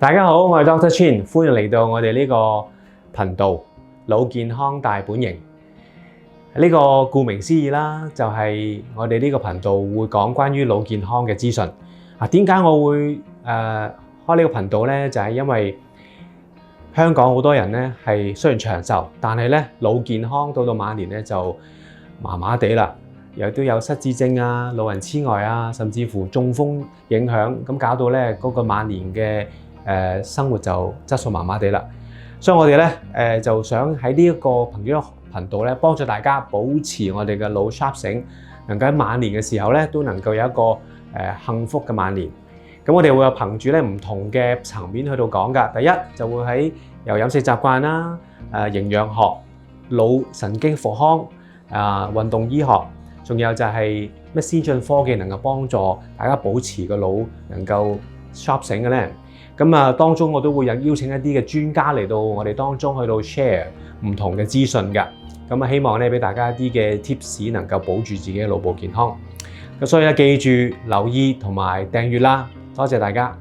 大家好，我係 Dr. Chin，歡迎嚟到我哋呢個頻道腦健康大本營。呢個顧名思義啦，就係我哋呢個頻道會講關於腦健康嘅資訊。點解我會開呢個頻道呢？就係因為香港好多人呢係雖然長壽，但係呢腦健康到晚年呢就麻麻地啦，又都有失智症啊、老人痴呆啊，甚至乎中風影響，咁搞到呢嗰個晚年嘅生活就質素麻麻地啦，所以我哋咧就想喺呢一個頻道咧，幫助大家保持我哋嘅腦 sharp 醒，能夠喺晚年嘅時候咧都能夠有一個幸福嘅晚年。咁我哋會有憑住咧唔同嘅層面去到講㗎。第一就會喺由飲食習慣啦、營養學、腦神經復康、運動醫學，仲有就係咩先進科技能夠幫助大家保持個腦能夠 sharp 醒嘅咧。咁當中我都會有邀請一啲嘅專家嚟到我哋當中去到 share 唔同嘅資訊㗎。咁希望咧俾大家一啲嘅 tips 能夠保住自己嘅腦部健康。咁所以咧記住留意同埋訂閱啦，多謝大家。